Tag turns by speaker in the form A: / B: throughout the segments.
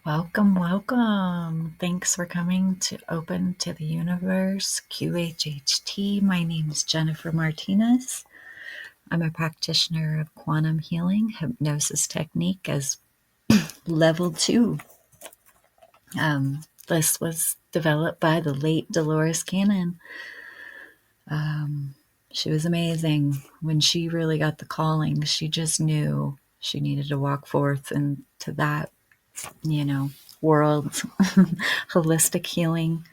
A: Welcome, welcome. Thanks for coming to Open to the Universe, QHHT. My name is Jennifer Martinez. I'm a practitioner of quantum healing, hypnosis technique as level 2. This was developed by the late Dolores Cannon. She was amazing. When she really got the calling, she just knew she needed to walk forth into that, world, holistic healing.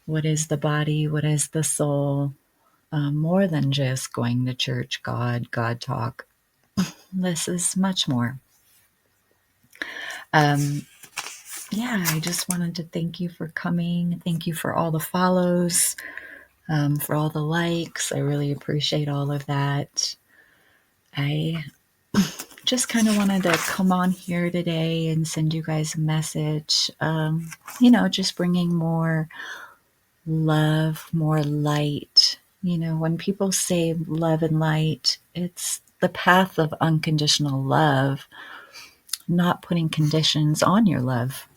A: What is the body? What is the soul? More than just going to church, God talk. This is much more. Yeah, I just wanted to thank you for coming. Thank you for all the follows, for all the likes. I really appreciate all of that. I just kind of wanted to come on here today and send you guys a message. Just bringing more love, more light. When people say love and light, it's the path of unconditional love, not putting conditions on your love.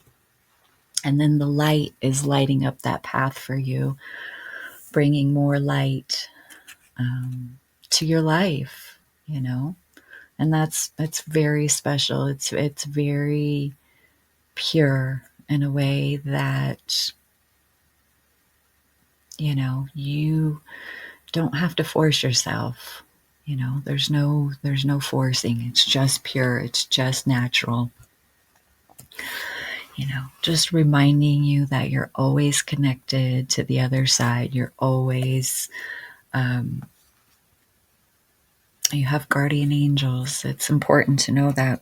A: And then the light is lighting up that path for you, bringing more light to your life, and that's very special. It's very pure in a way that, you don't have to force yourself. There's no forcing. It's just pure. It's just natural. Just reminding you that you're always connected to the other side. You're always, you have guardian angels. It's important to know that.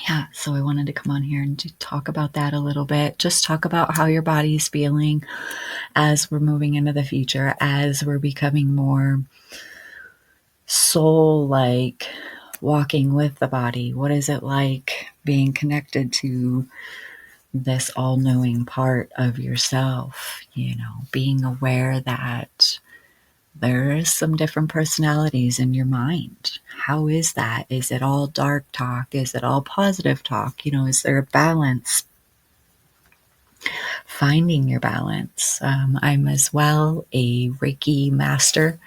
A: Yeah, so I wanted to come on here and to talk about that a little bit. Just talk about how your body's feeling as we're moving into the future, as we're becoming more soul-like, walking with the body. What is it like being connected to this all-knowing part of yourself? Being aware that there's some different personalities in your mind. How is that? Is it all dark talk? Is it all positive talk? Is there a balance? Finding your balance. I'm as well a Reiki master,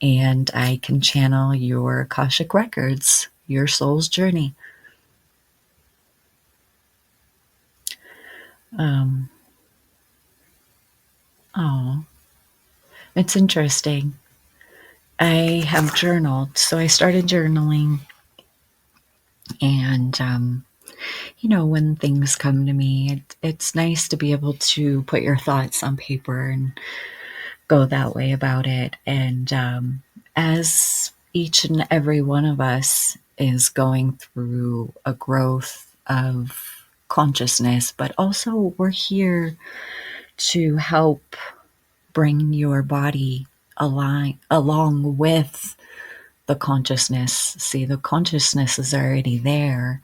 A: and I can channel your Akashic records, your soul's journey. Oh, it's interesting. I have journaled, so I started journaling, and when things come to me, it's nice to be able to put your thoughts on paper and go that way about it. And as each and every one of us is going through a growth of consciousness, but also we're here to help bring your body along with the consciousness. See, the consciousness is already there.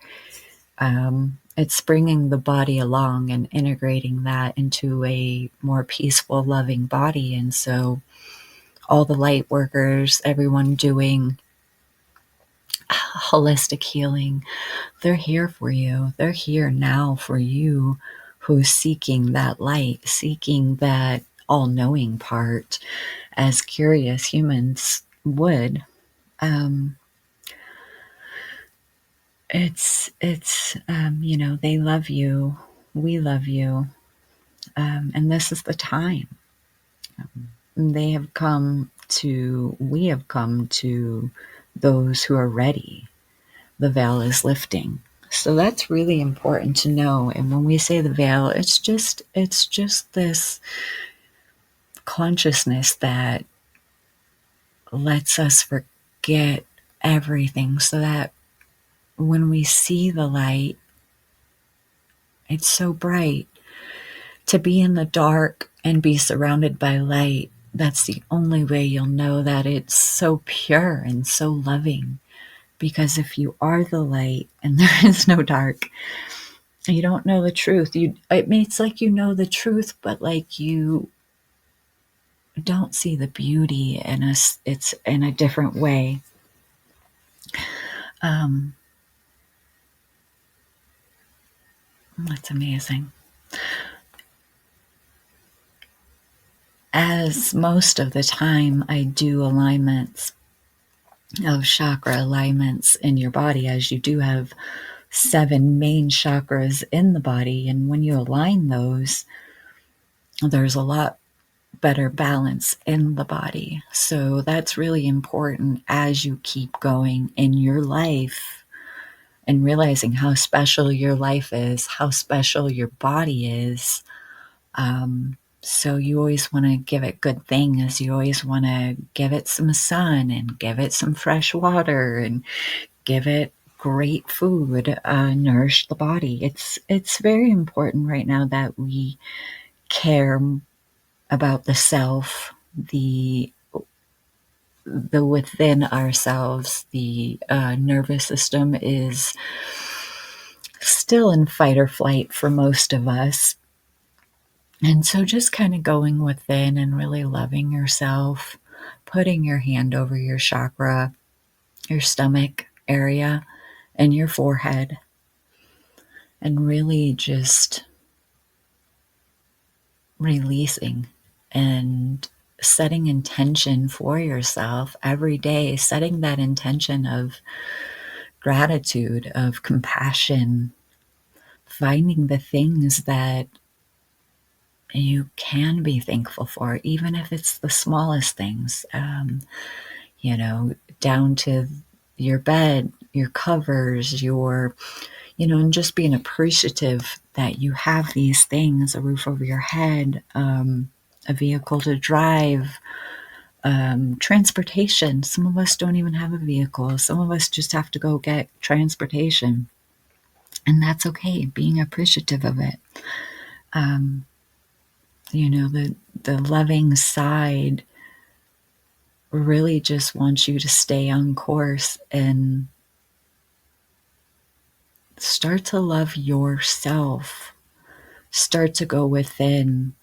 A: It's bringing the body along and integrating that into a more peaceful, loving body. And so all the light workers, everyone doing holistic healing, they're here for you. They're here now for you who's seeking that light, seeking that all-knowing part, as curious humans would. They love you, we love you, and this is the time. We have come to those who are ready. The veil is lifting. So that's really important to know. And when we say the veil, it's just this consciousness that lets us forget everything, so that when we see the light, it's so bright. To be in the dark and be surrounded by light, that's the only way you'll know that it's so pure and so loving. Because if you are the light and there is no dark, you don't know the truth. It's like you know the truth, but like you don't see the beauty in us. It's in a different way. That's amazing. As most of the time I do alignments of chakra alignments in your body, as you do have 7 main chakras in the body. And when you align those, there's a lot better balance in the body. So that's really important as you keep going in your life and realizing how special your life is, how special your body is. So you always want to give it good things. You always want to give it some sun and give it some fresh water and give it great food, nourish the body. It's very important right now that we care about the self, the within ourselves. The nervous system is still in fight or flight for most of us. And so just kind of going within and really loving yourself, putting your hand over your chakra, your stomach area, and your forehead, and really just releasing and setting intention for yourself every day, setting that intention of gratitude, of compassion, finding the things that you can be thankful for, even if it's the smallest things, down to your bed, your covers, and just being appreciative that you have these things, a roof over your head, a vehicle to drive, transportation. Some of us don't even have a vehicle. Some of us just have to go get transportation. And that's okay, being appreciative of it. Um, the loving side really just wants you to stay on course and start to love yourself. Start to go within,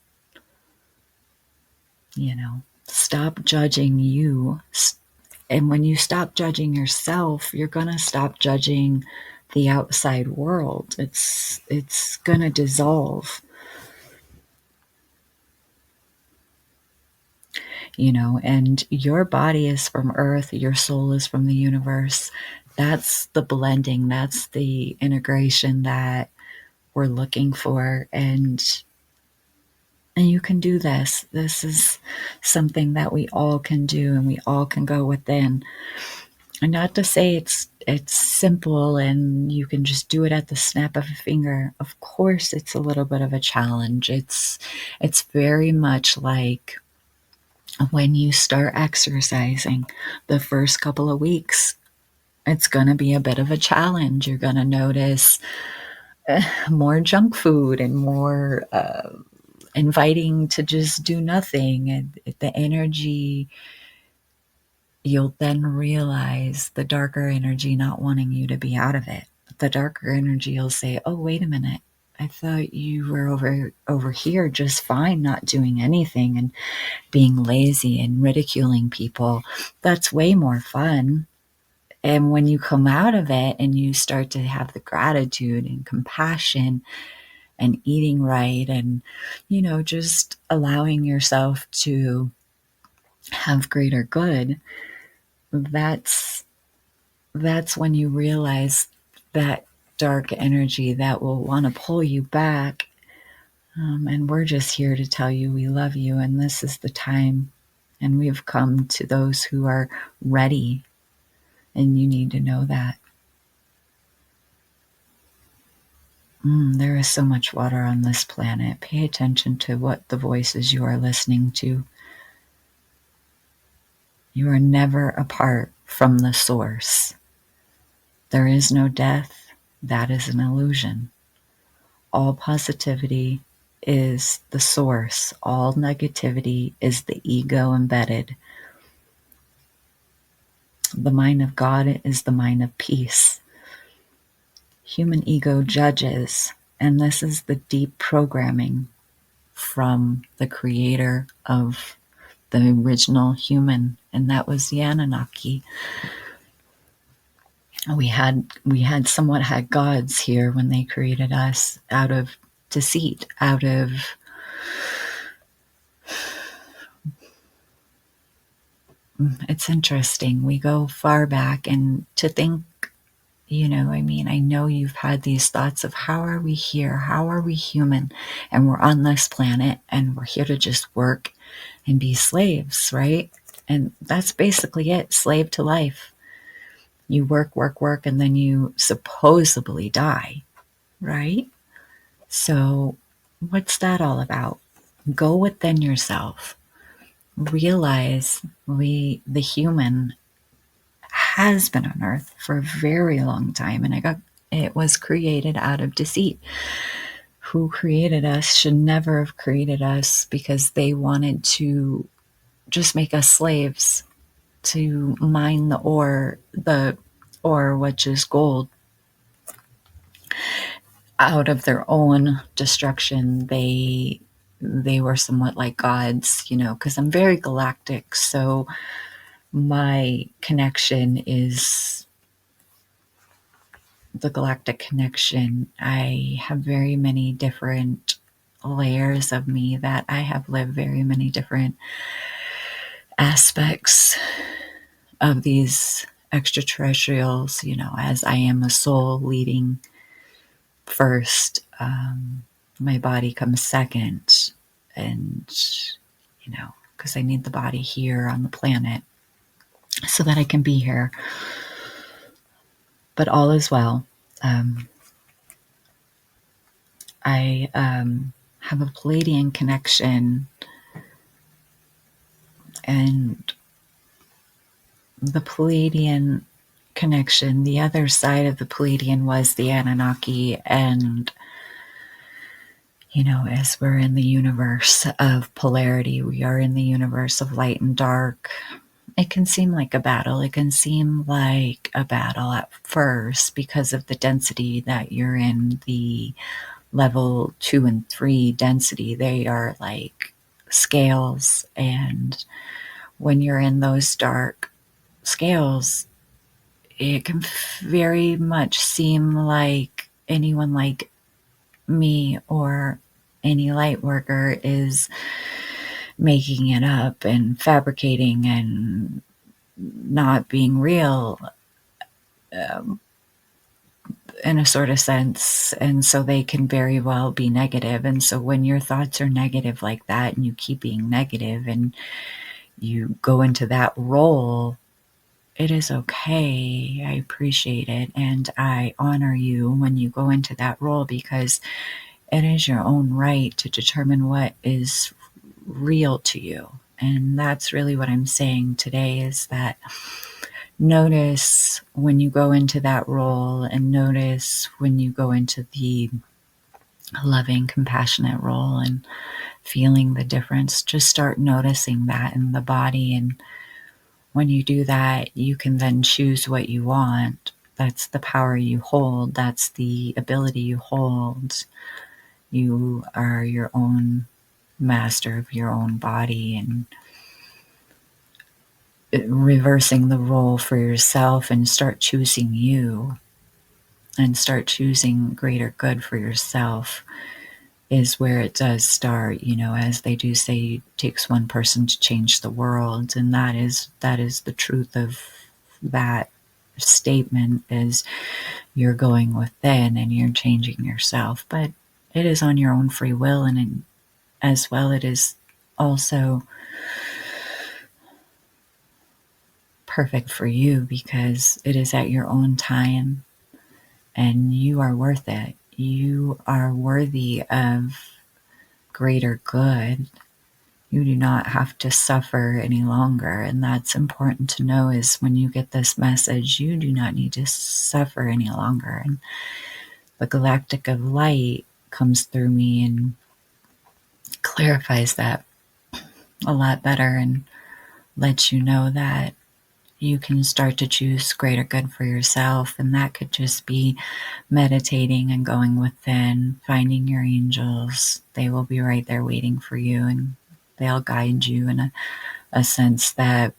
A: stop judging you. And when you stop judging yourself, you're going to stop judging the outside world. It's going to dissolve, and your body is from earth, your soul is from the universe. That's the blending, that's the integration that we're looking for. And you can do this. This is something that we all can do, and we all can go within. And not to say it's simple and you can just do it at the snap of a finger. Of course, it's a little bit of a challenge. It's very much like when you start exercising. The first couple of weeks, it's going to be a bit of a challenge. You're going to notice more junk food and more inviting to just do nothing, and the energy. You'll then realize the darker energy not wanting you to be out of it. The darker energy will say, oh, wait a minute, I thought you were over here just fine, not doing anything and being lazy and ridiculing people. That's way more fun. And when you come out of it and you start to have the gratitude and compassion and eating right and, just allowing yourself to have greater good, that's when you realize that dark energy that will want to pull you back. And we're just here to tell you we love you, and this is the time. And we've come to those who are ready, and you need to know that. There is so much water on this planet. Pay attention to what the voices you are listening to. You are never apart from the source. There is no death. That is an illusion. All positivity is the source. All negativity is the ego embedded. The mind of God is the mind of peace. Human ego judges, and this is the deep programming from the creator of the original human, and that was the Anunnaki. we had somewhat had gods here when they created us out of deceit, out of it's interesting. We go far back, and to think, I mean, I know you've had these thoughts of how are we here? How are we human? And we're on this planet and we're here to just work and be slaves, right? And that's basically it, slave to life. You work, work, work, and then you supposedly die, right? So, what's that all about? Go within yourself. Realize the human has been on earth for a very long time, and it was created out of deceit. Who created us should never have created us, because they wanted to just make us slaves to mine the ore, which is gold, out of their own destruction. They were somewhat like gods, because I'm very galactic, so my connection is the galactic connection. I have very many different layers of me, that I have lived very many different aspects of these extraterrestrials, as I am a soul leading first. My body comes second, and, because I need the body here on the planet so that I can be here. But all is well. I have a Palladian connection, and the Palladian connection, the other side of the Palladian was the Anunnaki. And, as we're in the universe of polarity, we are in the universe of light and dark. It can seem like a battle. It can seem like a battle at first because of the density that you're in, the level 2 and 3 density. They are like scales. And when you're in those dark scales, it can very much seem like anyone like me or any light worker is making it up and fabricating and not being real, in a sort of sense. And so they can very well be negative. And so when your thoughts are negative like that, and you keep being negative and you go into that role, it is okay. I appreciate it. And I honor you when you go into that role, because it is your own right to determine what is real to you. And that's really what I'm saying today, is that notice when you go into that role, and notice when you go into the loving, compassionate role, and feeling the difference. Just start noticing that in the body. And when you do that, you can then choose what you want. That's the power you hold. That's the ability you hold. You are your own master of your own body, and reversing the role for yourself, and start choosing you, and start choosing greater good for yourself, is where it does start. As they do say, it takes one person to change the world. And that is the truth of that statement, is you're going within and you're changing yourself. But it is on your own free will, and as well, it is also perfect for you, because it is at your own time, and you are worth it. You are worthy of greater good. You do not have to suffer any longer. And that's important to know, is when you get this message, you do not need to suffer any longer. And the galactic of light comes through me and clarifies that a lot better, and lets you know that you can start to choose greater good for yourself. And that could just be meditating and going within, finding your angels. They will be right there waiting for you, and they'll guide you in a sense that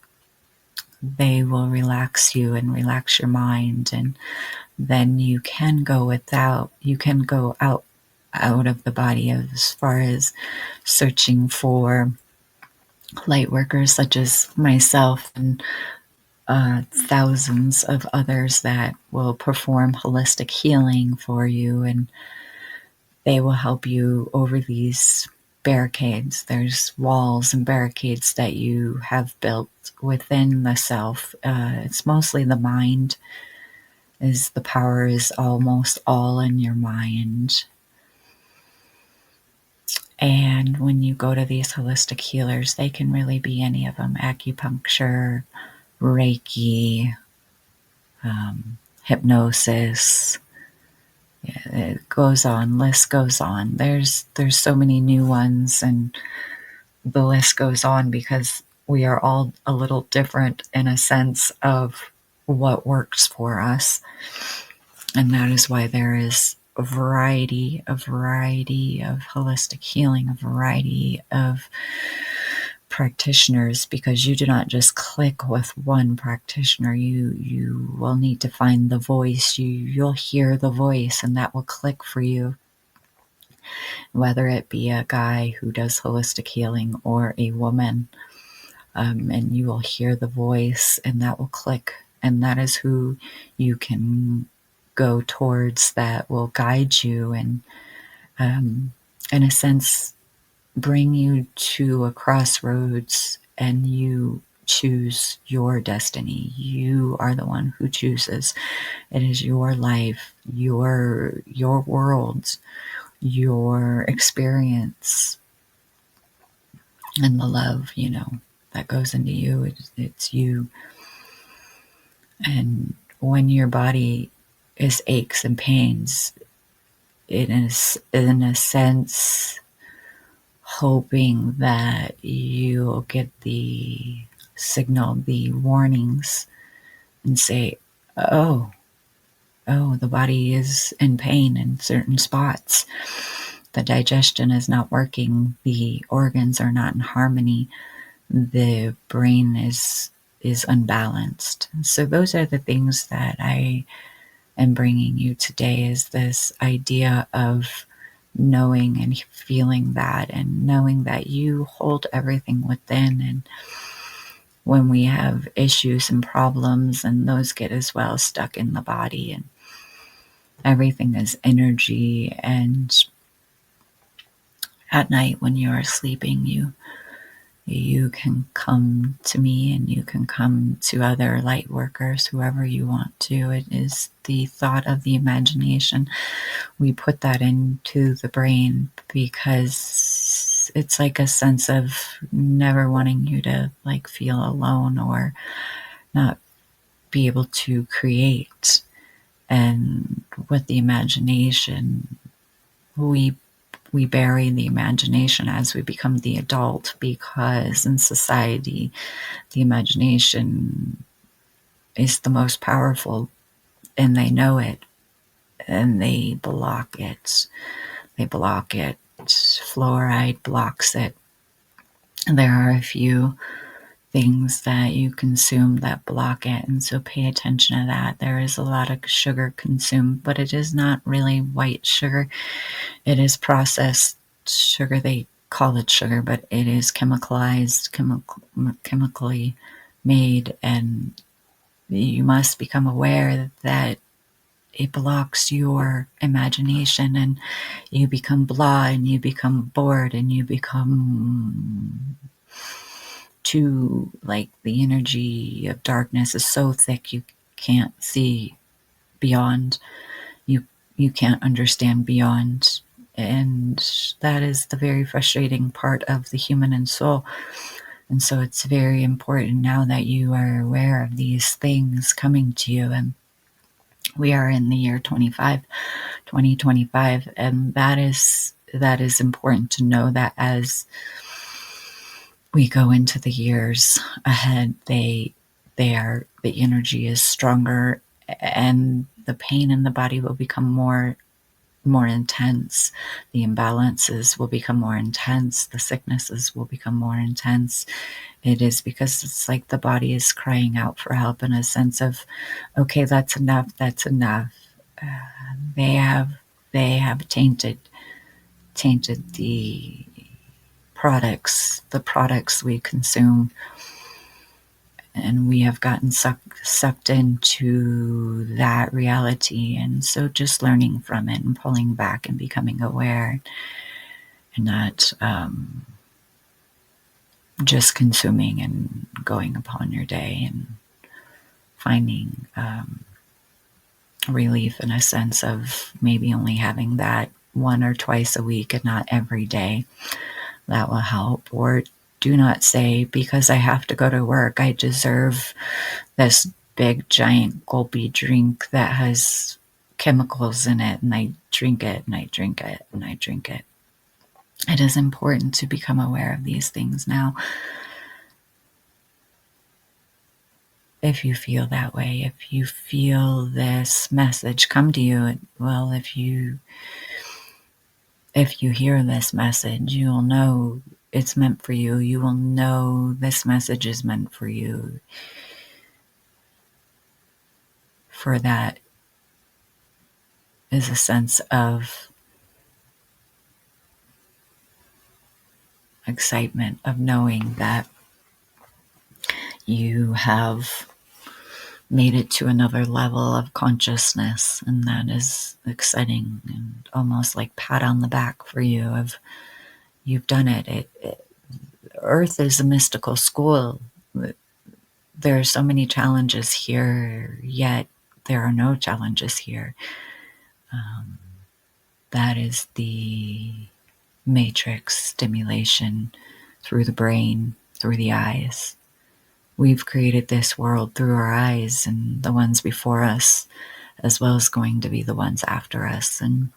A: they will relax you and relax your mind, and then you can go out of the body as far as searching for light workers such as myself and thousands of others that will perform holistic healing for you, and they will help you over these barricades. There's walls and barricades that you have built within the self. It's mostly the mind. Is the power is almost all in your mind. And when you go to these holistic healers, they can really be any of them: acupuncture, Reiki, hypnosis. It goes on, list goes on. There's so many new ones, and the list goes on because we are all a little different in a sense of what works for us. And that is why there is a variety of holistic healing, a variety of practitioners, because you do not just click with one practitioner. You will need to find the voice. You'll hear the voice, and that will click for you, whether it be a guy who does holistic healing or a woman. And you will hear the voice, and that will click, and that is who you can go towards, that will guide you and, in a sense, bring you to a crossroads, and you choose your destiny. You are the one who chooses. It is your life, your world, your experience, and the love, that goes into you. It's you. And when your body is aches and pains, it is, in a sense, hoping that you'll get the signal, the warnings, and say, oh, the body is in pain in certain spots. The digestion is not working. The organs are not in harmony. The brain is unbalanced. So those are the things that I am bringing you today, is this idea of knowing and feeling that, and knowing that you hold everything within. And when we have issues and problems, and those get as well stuck in the body, and everything is energy. And at night when you are sleeping, you can come to me, and you can come to other light workers, whoever you want to. It is the thought of the imagination. We put that into the brain because it's like a sense of never wanting you to feel alone or not be able to create. And with the imagination, we bury the imagination as we become the adult, because in society, the imagination is the most powerful, and they know it, and they block it. They block it. Fluoride blocks it. And there are a few things that you consume that block it, and so pay attention to that. There is a lot of sugar consumed, but it is not really white sugar. It is processed sugar. They call it sugar, but it is chemically made, and you must become aware that it blocks your imagination, and you become blah, and you become bored, and you become too, the energy of darkness is so thick you can't see beyond. You can't understand beyond. And that is the very frustrating part of the human and soul. And so it's very important now that you are aware of these things coming to you. And we are in the year 2025, and that is important to know, that as we go into the years ahead, the energy is stronger, and the pain in the body will become more more intense. The imbalances will become more intense. The sicknesses will become more intense. It is because it's like the body is crying out for help in a sense of, okay, that's enough. That's enough. They have tainted the products we consume, and we have gotten sucked into that reality. And so just learning from it and pulling back and becoming aware, and not just consuming and going upon your day, and finding relief in a sense of maybe only having that one or twice a week and not every day. That will help. Or do not say, because I have to go to work, I deserve this big giant gulpy drink that has chemicals in it, and I drink it and I drink it and I drink it. It is important to become aware of these things now. If you feel that way, if you feel this message come to you, well, if you hear this message, you will know it's meant for you. You will know this message is meant for you. For that is a sense of excitement, of knowing that you have made it to another level of consciousness, and that is exciting and almost like pat on the back for you of you've done it. Earth is a mystical school. There are so many challenges here, yet there are no challenges here. That is the matrix stimulation through the brain, through the eyes. We've created this world through our eyes, and the ones before us, as well as going to be the ones after us. And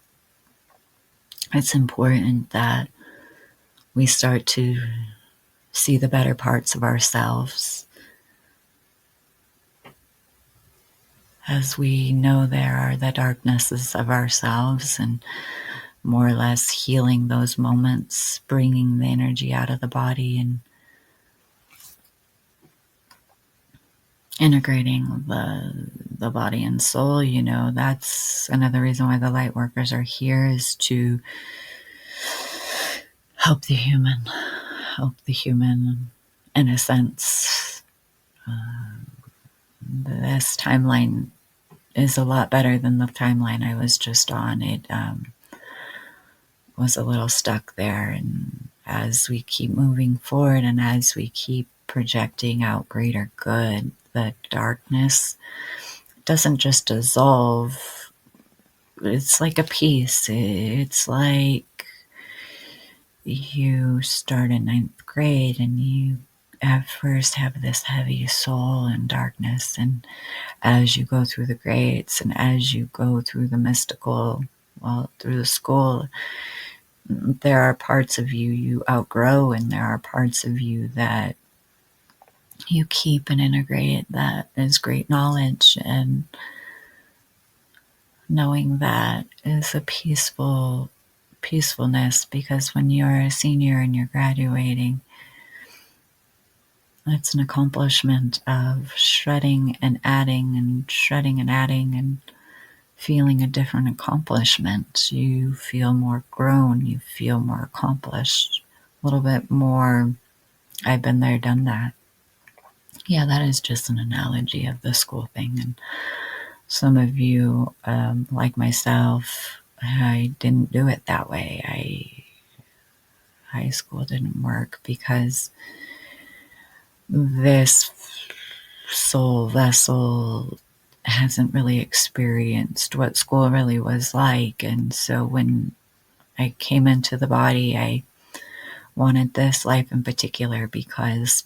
A: it's important that we start to see the better parts of ourselves, as we know there are the darknesses of ourselves, and more or less healing those moments, bringing the energy out of the body and integrating the body and soul. You know, that's another reason why the light workers are here, is to help the human in a sense. This timeline is a lot better than the timeline I was just on. It was a little stuck there, and as we keep moving forward and as we keep projecting out greater good, the darkness doesn't just dissolve. It's like a piece. It's like you start in 9th grade and you at first have this heavy soul and darkness, and as you go through the grades and as you go through the mystical, well, through the school, there are parts of you outgrow, and there are parts of you that you keep and integrate. That is great knowledge, and knowing that is a peacefulness, because when you're a senior and you're graduating, it's an accomplishment of shredding and adding and shredding and adding and feeling a different accomplishment. You feel more grown, you feel more accomplished, a little bit more, I've been there, done that. Yeah, that is just an analogy of the school thing. And some of you, like myself, I didn't do it that way. High school didn't work because this soul vessel hasn't really experienced what school really was like. And so when I came into the body, I wanted this life in particular because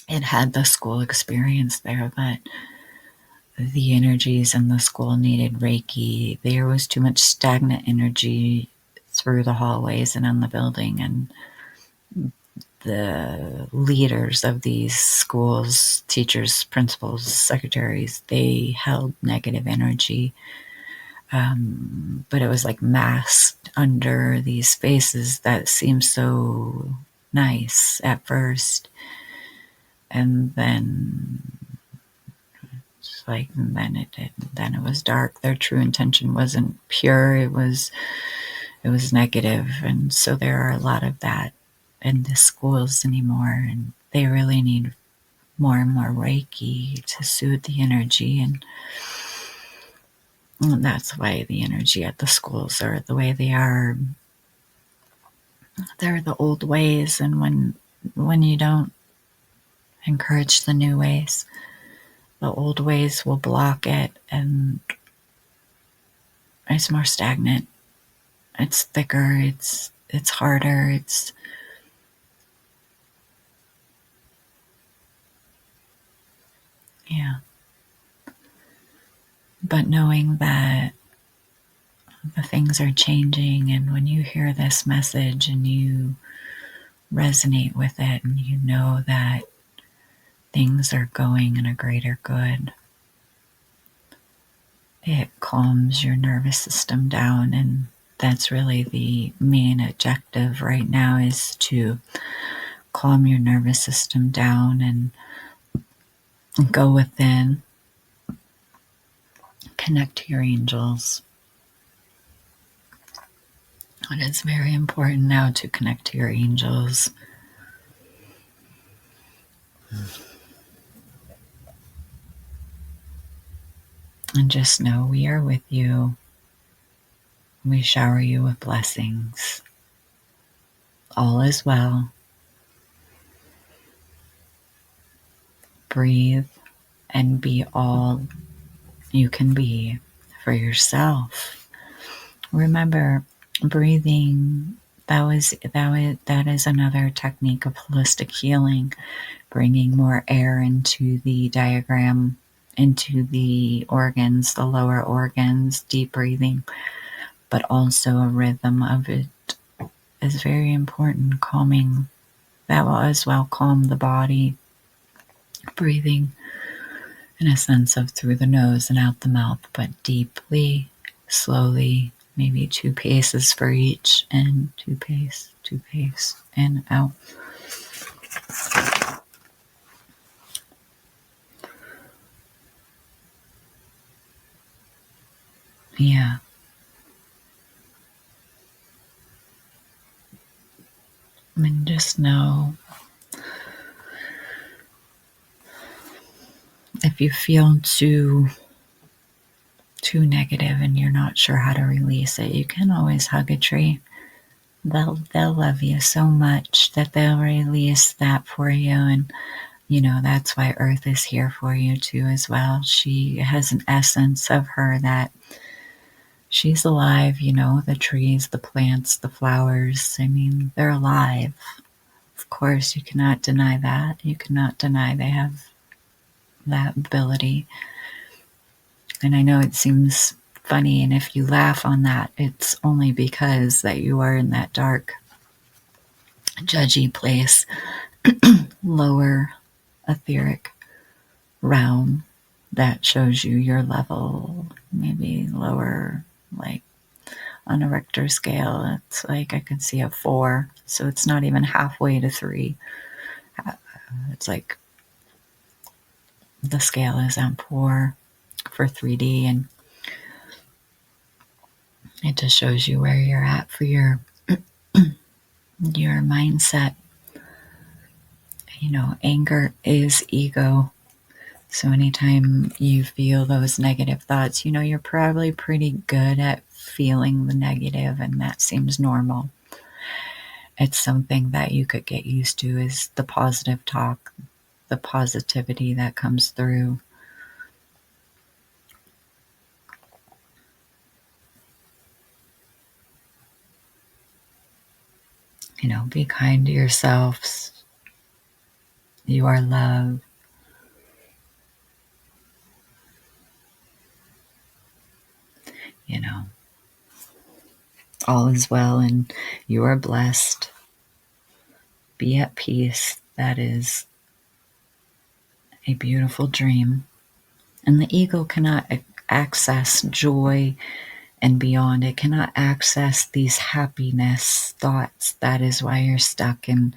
A: it had the school experience there, but the energies in the school needed Reiki. There was too much stagnant energy through the hallways and in the building, and the leaders of these schools, teachers, principals, secretaries, they held negative energy But it was like masked under these faces that seemed so nice at first. And then it's like, and then it was dark. Their true intention wasn't pure. It was negative. And so there are a lot of that in the schools anymore. And they really need more and more Reiki to soothe the energy. And that's why the energy at the schools are the way they are. They're the old ways. And when you don't encourage the new ways, the old ways will block it, and it's more stagnant. It's thicker. It's harder. Yeah. But knowing that the things are changing, and when you hear this message and you resonate with it, and you know that things are going in a greater good, it calms your nervous system down. And that's really the main objective right now, is to calm your nervous system down and go within, connect to your angels. It is very important now to connect to your angels. And just know we are with you. We shower you with blessings. All is well. Breathe and be all you can be for yourself. Remember, breathing, that is another technique of holistic healing, bringing more air into the diaphragm, into the organs, the lower organs, deep breathing, but also a rhythm of it is very important. Calming, that will as well calm the body. Breathing in a sense of through the nose and out the mouth, but deeply, slowly, maybe 2 paces for each, and 2 pace, in, out. Yeah. And just know, if you feel too negative and you're not sure how to release it, you can always hug a tree. They'll love you so much that they'll release that for you. And that's why Earth is here for you too as well. She has an essence of her that she's alive. The trees, the plants, the flowers, I mean, they're alive. Of course, you cannot deny that. You cannot deny they have that ability. And I know it seems funny, and if you laugh on that, it's only because that you are in that dark, judgy place, lower etheric realm that shows you your level, maybe lower, like on a Richter scale, it's like I can see a 4, so it's not even halfway to 3. It's like the scale is on 4 for 3D, and it just shows you where you're at for your mindset. Anger is ego. So anytime you feel those negative thoughts, you're probably pretty good at feeling the negative, and that seems normal. It's something that you could get used to, is the positive talk, the positivity that comes through. Be kind to yourselves. You are love. All is well, and you are blessed. Be at peace. That is a beautiful dream. And the ego cannot access joy and beyond. It cannot access these happiness thoughts. That is why you're stuck in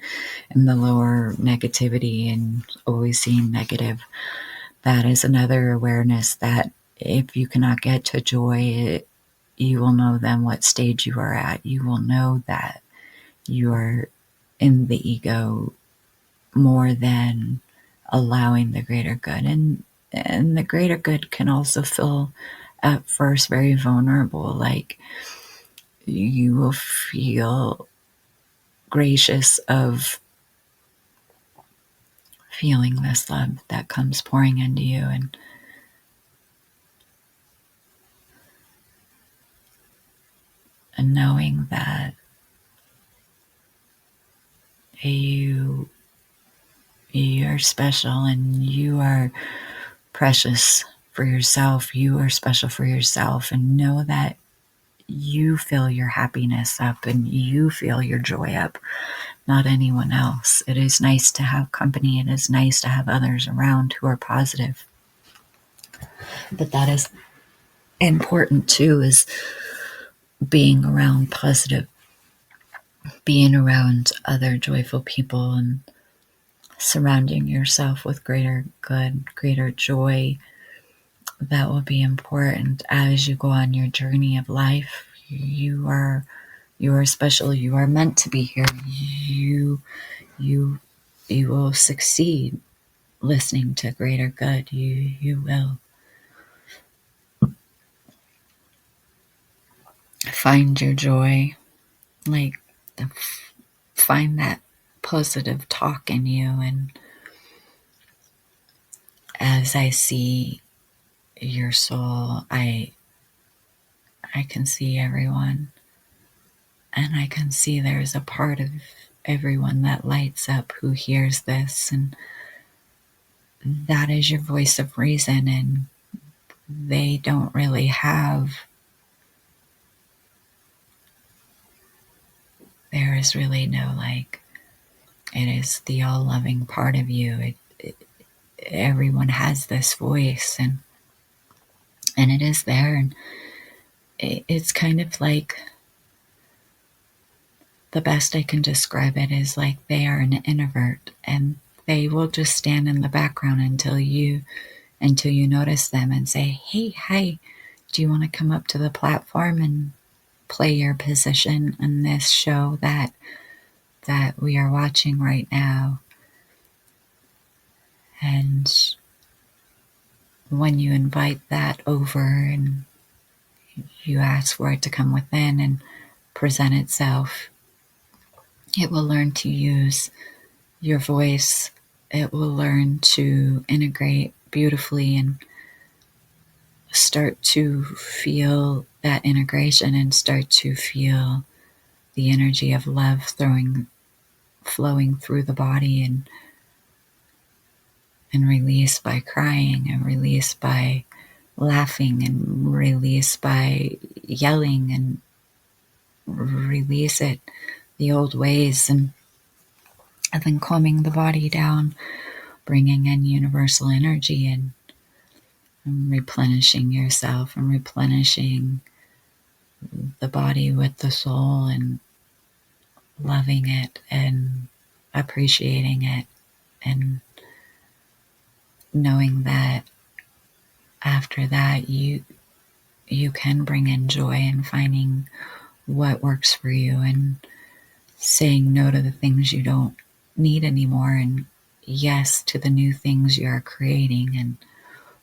A: the lower negativity and always seeing negative. That is another awareness that if you cannot get to joy, you will know then what stage you are at. You will know that you are in the ego more than allowing the greater good. And the greater good can also feel at first very vulnerable. Like you will feel gracious of feeling this love that comes pouring into you, and knowing that you're special and you are precious for yourself. You are special for yourself, and know that you feel your happiness up and you feel your joy up, not anyone else. It is nice to have company. It is nice to have others around who are positive. But that is important too, is being around positive, being around other joyful people, and surrounding yourself with greater good, greater joy. That will be important as you go on your journey of life. You are special. You are meant to be here. You you will succeed listening to greater good. You will find your joy, like find that positive talk in you. And as I see your soul, I can see everyone, and I can see there's a part of everyone that lights up who hears this, and that is your voice of reason. And they don't really have, there is really no like, it is the all-loving part of you. Everyone has this voice, and it is there, and it's kind of like, the best I can describe it is like they are an introvert, and they will just stand in the background until you notice them and say, hey, hi, do you want to come up to the platform and play your position in this show that we are watching right now? And when you invite that over and you ask for it to come within and present itself, it will learn to use your voice. It will learn to integrate beautifully and start to feel that integration, and start to feel the energy of love flowing through the body, and release by crying, and release by laughing, and release by yelling, and release it the old ways, and then calming the body down, bringing in universal energy, and replenishing yourself, and replenishing the body with the soul, and loving it and appreciating it, and knowing that after that you can bring in joy, and finding what works for you, and saying no to the things you don't need anymore, and yes to the new things you are creating. And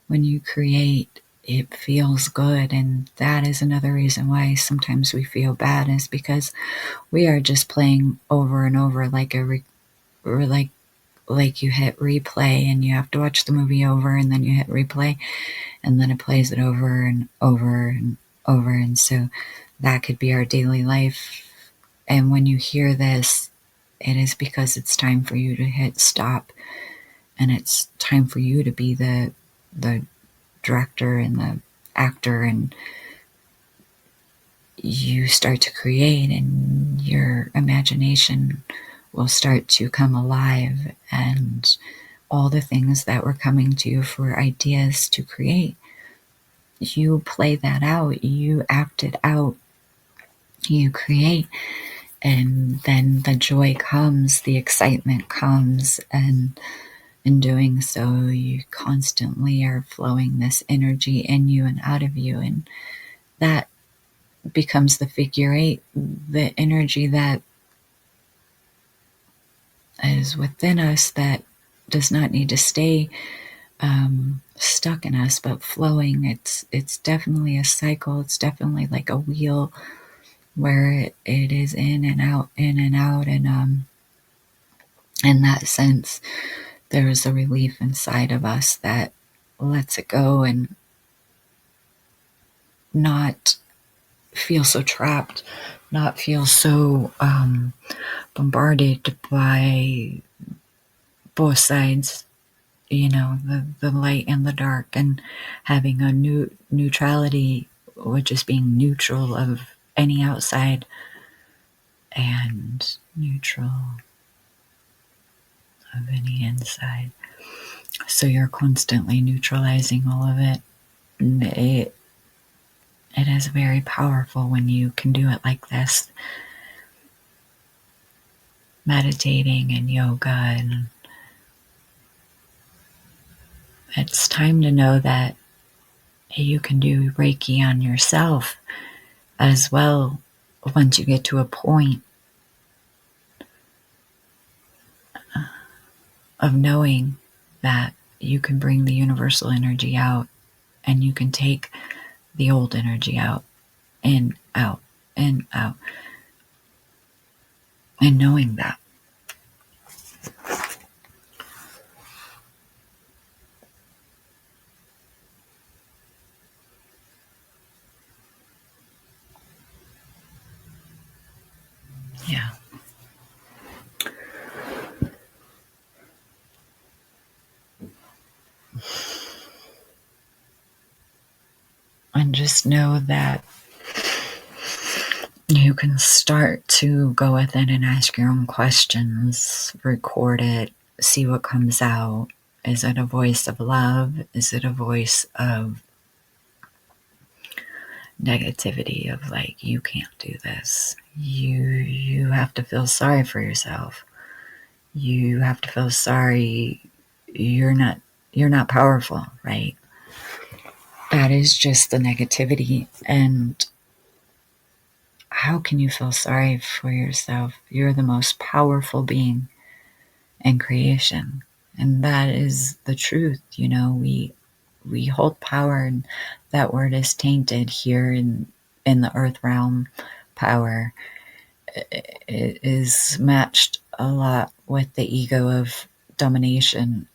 A: when you create, it feels good. And that is another reason why sometimes we feel bad, is because we are just playing over and over, like or like you hit replay and you have to watch the movie over, and then you hit replay, and then it plays it over and over and over. And so that could be our daily life. And when you hear this, it is because it's time for you to hit stop, and it's time for you to be the director and the actor, and you start to create, and your imagination will start to come alive, and all the things that were coming to you for ideas to create you play that out, you act it out, you create, and then the joy comes, the excitement comes, and in doing so, you constantly are flowing this energy in you and out of you, and that becomes the figure eight, the energy that is within us that does not need to stay stuck in us, but flowing. It's definitely a cycle. It's definitely like a wheel where it is in and out, in and out, and in that sense, there is a relief inside of us that lets it go and not feel so trapped, not feel so bombarded by both sides, the light and the dark, and having a neutrality, or just being neutral of any outside and neutral of any inside. So you're constantly neutralizing all of it. And it is very powerful when you can do it like this, meditating and yoga. And it's time to know that you can do Reiki on yourself as well once you get to a point of knowing that you can bring the universal energy out, and you can take the old energy out, in, out, in, out, and knowing that. Yeah. And just know that you can start to go within and ask your own questions, record it, see what comes out. Is it a voice of love? Is it a voice of negativity, of like, you can't do this? You have to feel sorry for yourself. You have to feel sorry. You're not powerful, right? That is just the negativity. And how can you feel sorry for yourself? You're the most powerful being in creation. And that is the truth. We hold power, and that word is tainted here in the earth realm. Power it is matched a lot with the ego of domination.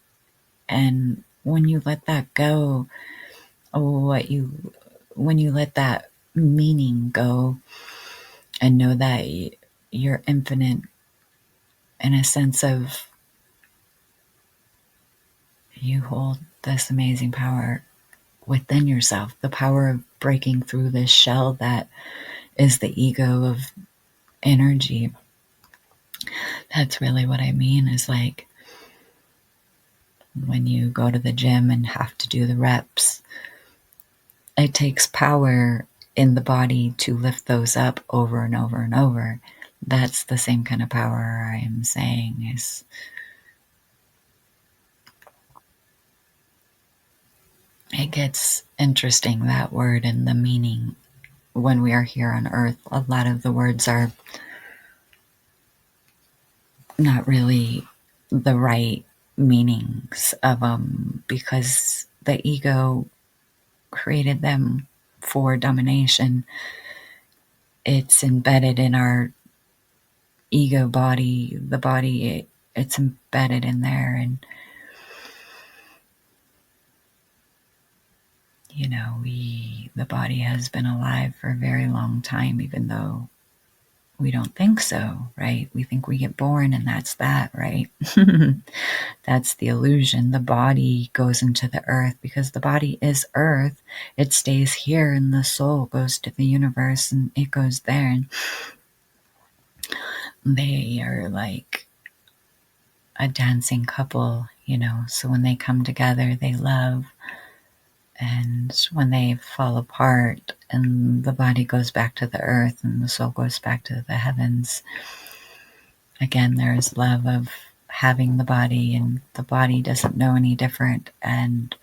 A: And when you let that go, when you let that meaning go and know that you're infinite in a sense of, you hold this amazing power within yourself, the power of breaking through this shell that is the ego of energy. That's really what I mean, is like when you go to the gym and have to do the reps, it takes power in the body to lift those up over and over and over. That's the same kind of power I am saying is, it gets interesting, that word and the meaning. When we are here on earth, a lot of the words are not really the right meanings of them, because the ego created them for domination. It's embedded in our ego body, the body, it's embedded in there. And the body has been alive for a very long time, even though we don't think so, right? We think we get born and that's that, right? That's the illusion. The body goes into the earth because the body is earth. It stays here, and the soul goes to the universe and it goes there. And they are like a dancing couple, so when they come together, they love, And when they fall apart and the body goes back to the earth and the soul goes back to the heavens, again, there is love of having the body, and the body doesn't know any different. And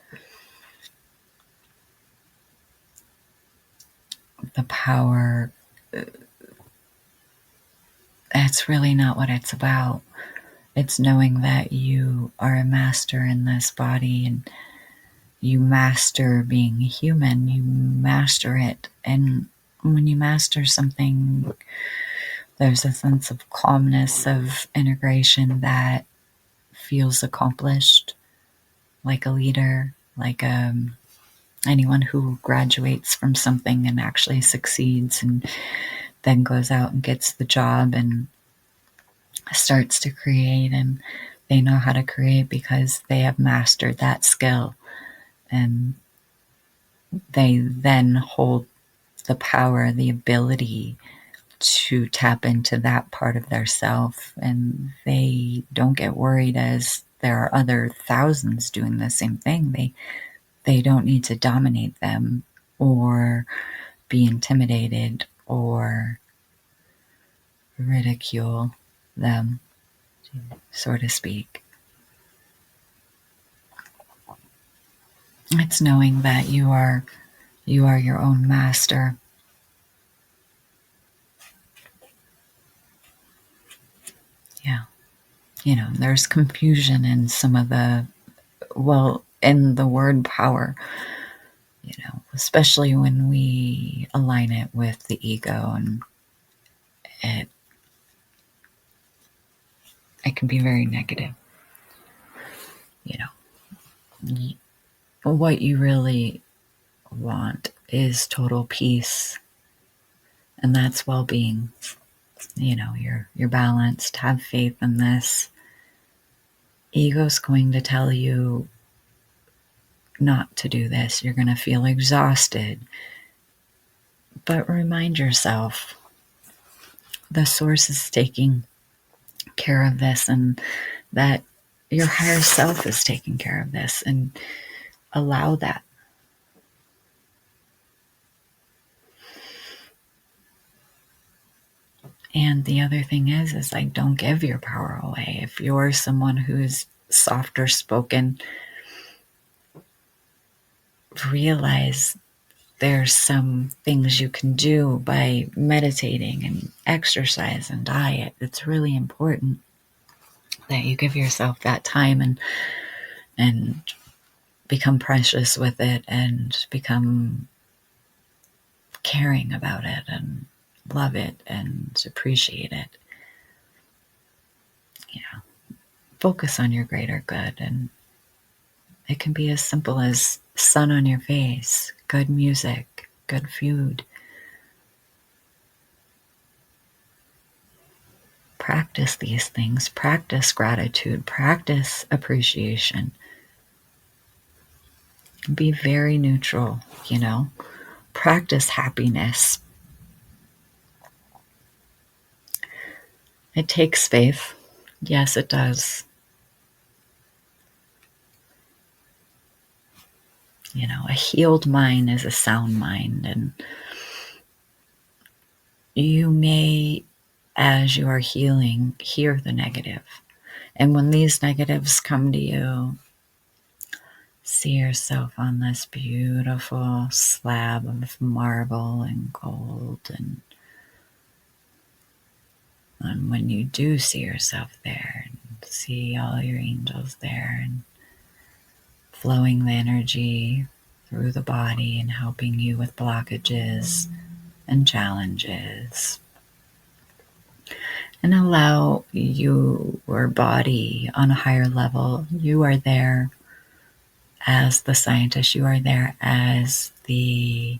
A: the power, that's really not what it's about. It's knowing that you are a master in this body, and you master being human. You master it. And when you master something, there's a sense of calmness, of integration that feels accomplished, like a leader, like anyone who graduates from something and actually succeeds and then goes out and gets the job and starts to create, and they know how to create because they have mastered that skill, and they then hold the power, the ability to tap into that part of their self, and they don't get worried as there are other thousands doing the same thing. They don't need to dominate them or be intimidated or ridicule them, so to speak. It's knowing that you are your own master. Yeah. There's confusion in some of the, well, in the word power, especially when we align it with the ego, and it it can be very negative. What you really want is total peace, and that's well-being. You're balanced. Have faith in this. Ego's going to tell you not to do this. You're going to feel exhausted. But remind yourself the source is taking care of this, and that your higher self is taking care of this, and allow that. And the other thing is like, don't give your power away. If you're someone who's softer spoken, realize there's some things you can do by meditating and exercise and diet. It's really important that you give yourself that time and become precious with it, and become caring about it, and love it and appreciate it. Focus on your greater good, and it can be as simple as sun on your face, good music, good food. Practice these things. Practice gratitude. Practice appreciation. Be very neutral, Practice happiness. It takes faith. Yes, it does. A healed mind is a sound mind, and you may, as you are healing, hear the negative. And when these negatives come to you, see yourself on this beautiful slab of marble and gold. And when you do see yourself there, and see all your angels there, and flowing the energy through the body and helping you with blockages and challenges. And allow your body on a higher level. You are there as the scientist. You are there as the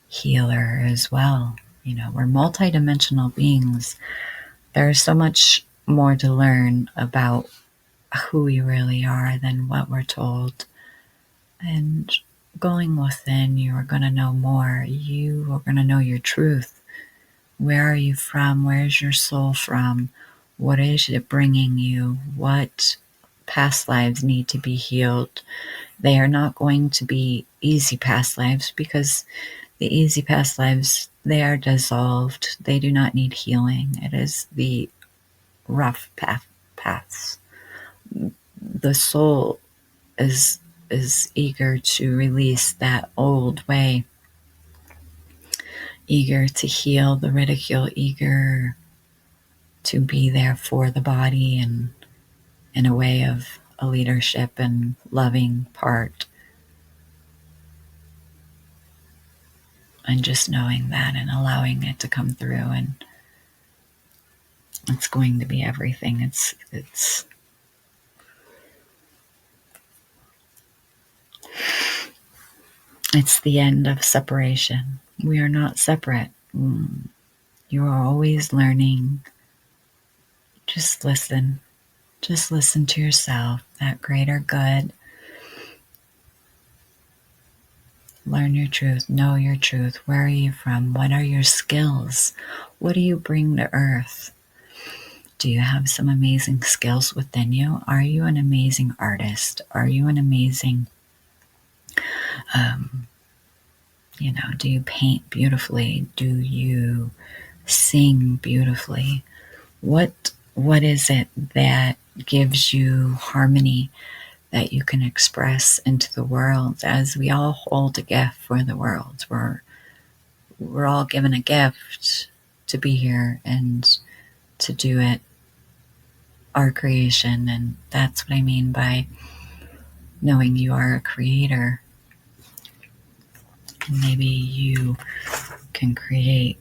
A: healer as well. We're multidimensional beings. There's so much more to learn about who we really are than what we're told. And going within, you are going to know more. You are going to know your truth. Where are you from? Where is your soul from? What is it bringing you? What past lives need to be healed. They are not going to be easy past lives, because the easy past lives, they are dissolved. They do not need healing. It is the rough paths. The soul is eager to release that old way, eager to heal the ridicule, eager to be there for the body, and in a way of a leadership and loving part. And just knowing that and allowing it to come through, and it's going to be everything. It's the end of separation. We are not separate. You are always learning. Just listen. Just listen to yourself, that greater good. Learn your truth. Know your truth. Where are you from? What are your skills? What do you bring to earth? Do you have some amazing skills within you? Are you an amazing artist? Are you an amazing, do you paint beautifully? Do you sing beautifully? What is it that gives you harmony that you can express into the world? As we all hold a gift for the world. We're all given a gift to be here and to do it, our creation. And that's what I mean by knowing you are a creator. And maybe you can create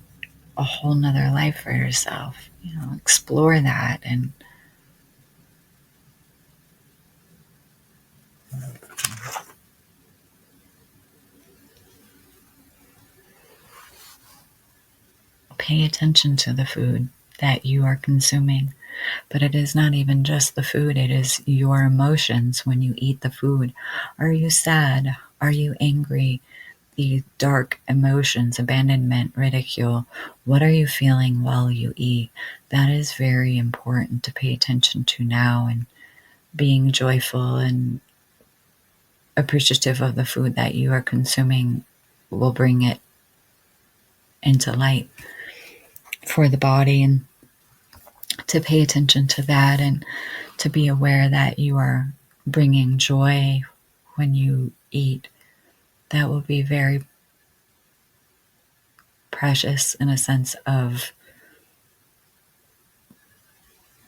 A: a whole nother life for yourself. Explore that and pay attention to the food that you are consuming. But it is not even just the food, it is your emotions when you eat the food. Are you sad? Are you angry? The dark emotions, abandonment, ridicule. What are you feeling while you eat? That is very important to pay attention to now, and being joyful and appreciative of the food that you are consuming will bring it into light for the body. And to pay attention to that, and to be aware that you are bringing joy when you eat. That will be very precious, in a sense of,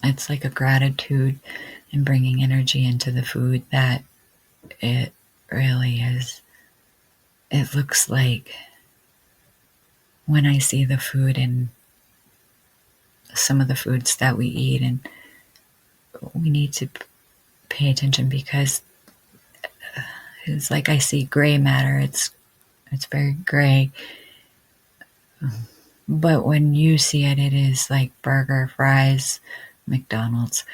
A: it's like a gratitude and bringing energy into the food, that it really is. It looks like, when I see the food and some of the foods that we eat, and we need to pay attention, because it's like I see gray matter. It's very gray. But when you see it, it is like burger, fries, McDonald's.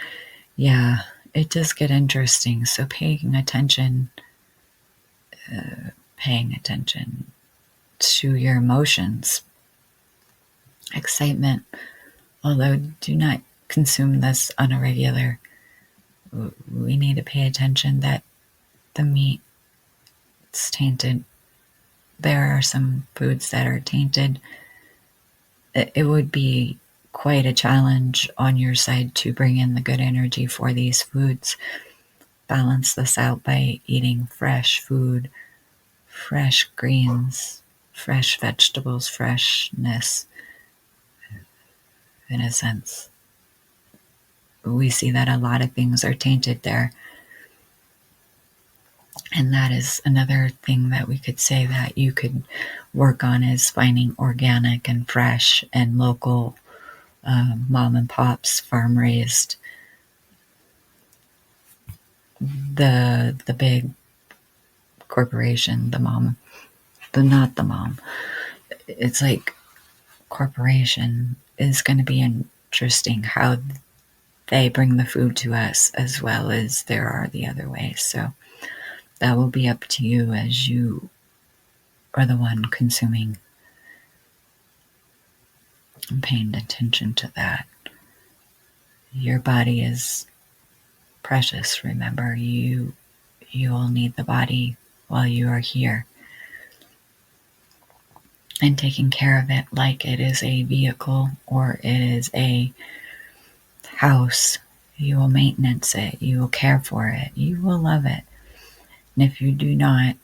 A: Yeah, it does get interesting. So paying attention to your emotions. Excitement, although do not consume this on a regular. We need to pay attention that the meat is tainted. There are some foods that are tainted. It would be quite a challenge on your side to bring in the good energy for these foods. Balance this out by eating fresh food, fresh greens, fresh vegetables, freshness, in a sense. We see that a lot of things are tainted there. And that is another thing that we could say that you could work on, is finding organic and fresh and local, mom and pops, farm raised. The big corporation, not the mom. It's like corporation is going to be interesting how they bring the food to us, as well as there are the other ways. So that will be up to you, as you are the one consuming and paying attention to that. Your body is precious. Remember, you will need the body while you are here, and taking care of it like it is a vehicle or it is a house. You will maintenance it, you will care for it, you will love it. And if you do not,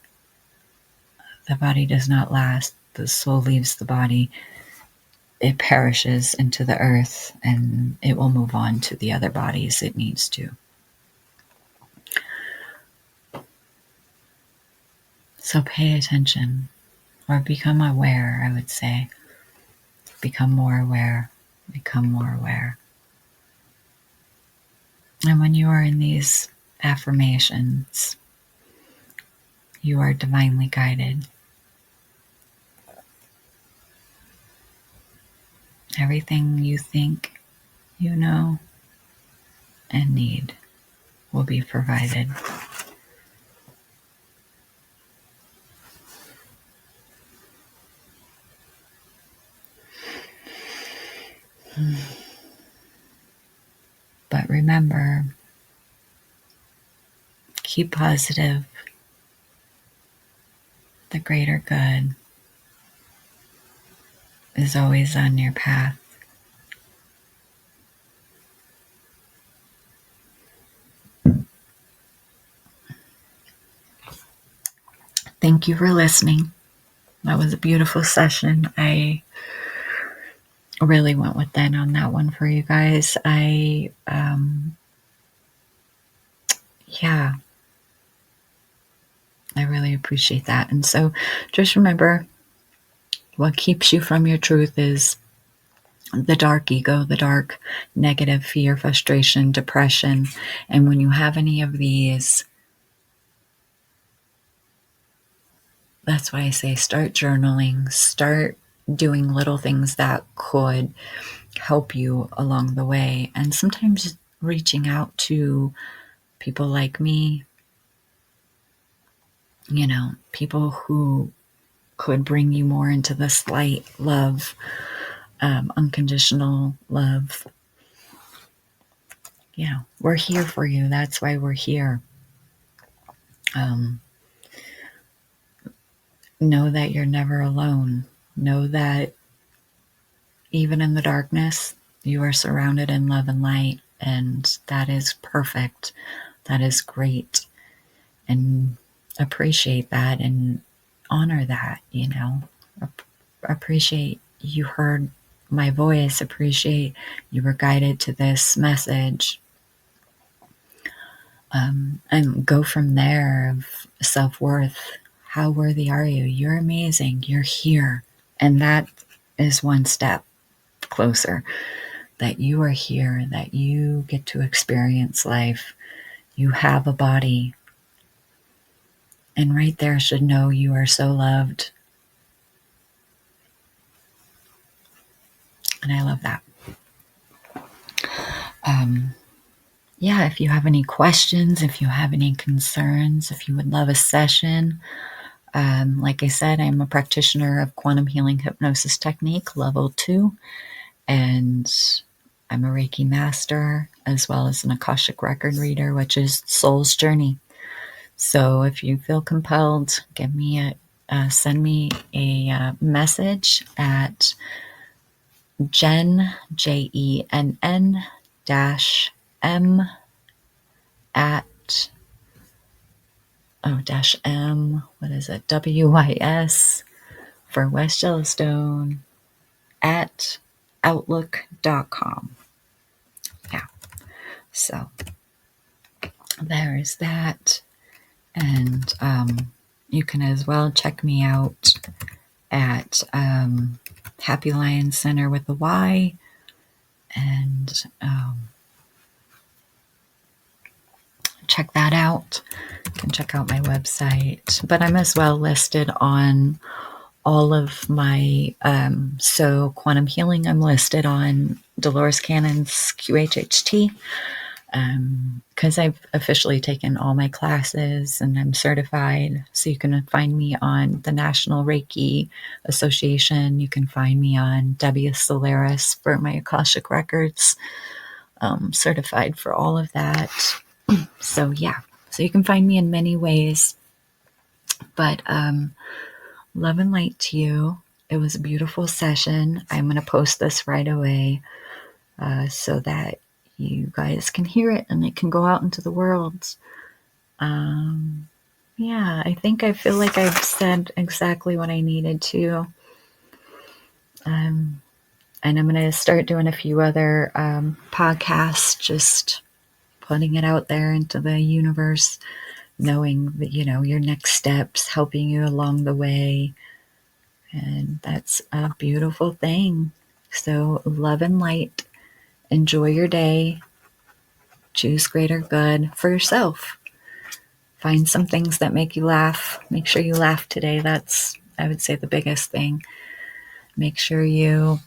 A: the body does not last. The soul leaves the body, it perishes into the earth, and it will move on to the other bodies it needs to. So pay attention, or become aware, I would say. Become more aware. Become more aware. And when you are in these affirmations, you are divinely guided. Everything you think, you know, and need will be provided. But remember, keep positive. The greater good is always on your path. Thank you for listening. That was a beautiful session. I really went within on that one for you guys. I really appreciate that. And so just remember, what keeps you from your truth is the dark ego, the dark negative fear, frustration, depression. And when you have any of these, that's why I say start journaling, start doing little things that could help you along the way. And sometimes reaching out to people like me, people who could bring you more into this light, love, unconditional love. We're here for you. That's why we're here. Know that you're never alone. Know that even in the darkness, you are surrounded in love and light, and that is perfect. That is great. And appreciate that and honor that, appreciate you heard my voice, appreciate you were guided to this message. And go from there of self-worth. How worthy are you? You're amazing. You're here. And that is one step closer, that you are here, that you get to experience life. You have a body. And right there should know you are so loved. And I love that. If you have any questions, if you have any concerns, if you would love a session, like I said, I'm a practitioner of quantum healing hypnosis technique, level 2, and I'm a Reiki master, as well as an Akashic record reader, which is Soul's Journey. So if you feel compelled, send me a message at Jenn, JENN -M at -M, what is it? WYS for West Yellowstone at outlook.com. So there is that. And you can as well check me out at Happy Lion Center with a Y, and check that out. You can check out my website, but I'm as well listed on all of my so quantum healing, I'm listed on Dolores Cannon's QHHT, because I've officially taken all my classes and I'm certified. So you can find me on the National Reiki Association. You can find me on W. Solaris for my Akashic records, certified for all of that. So yeah, so you can find me in many ways, but love and light to you. It was a beautiful session. I'm going to post this right away so that you guys can hear it and it can go out into the world. Yeah, I think I feel like I've said exactly what I needed to. And I'm going to start doing a few other podcasts, just putting it out there into the universe, knowing that, your next steps, helping you along the way. And that's a beautiful thing. So, love and light. Enjoy your day. Choose greater good for yourself. Find some things that make you laugh. Make sure you laugh today. That's, I would say, the biggest thing. Make sure you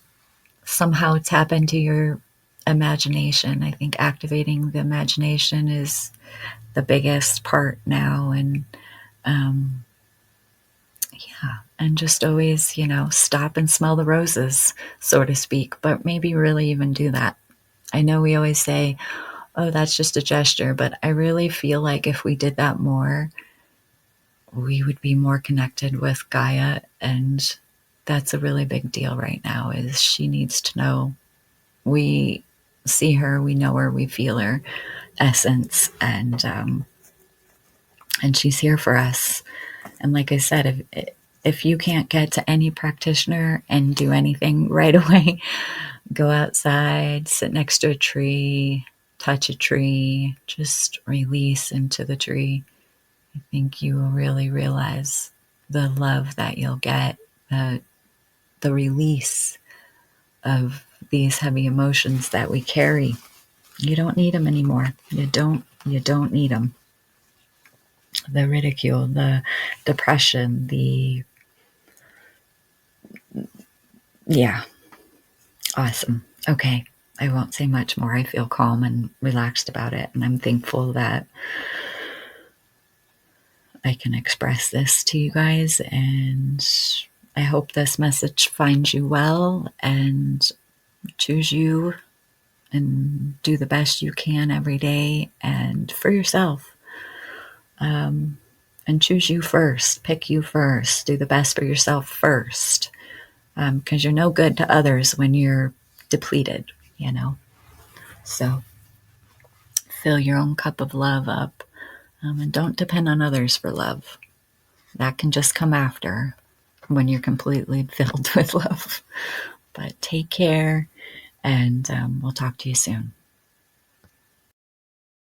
A: somehow tap into your imagination. I think activating the imagination is the biggest part now. And yeah, and just always, stop and smell the roses, so to speak, but maybe really even do that. I know we always say, oh, that's just a gesture, but I really feel like if we did that more, we would be more connected with Gaia. And that's a really big deal right now, is she needs to know we see her, we know her, we feel her essence, and she's here for us. And like I said, if you can't get to any practitioner and do anything right away, go outside, sit next to a tree, touch a tree, just release into the tree. I think you will really realize the love that you'll get, the release of these heavy emotions that we carry. You don't need them anymore. You don't need them. The ridicule, the depression, yeah, awesome. Okay, I won't say much more. I feel calm and relaxed about it, and I'm thankful that I can express this to you guys, and I hope this message finds you well, and choose you and do the best you can every day and for yourself. And choose you first, pick you first, do the best for yourself first, because you're no good to others when you're depleted, So fill your own cup of love up, and don't depend on others for love. That can just come after, when you're completely filled with love. But take care, and we'll talk to you soon.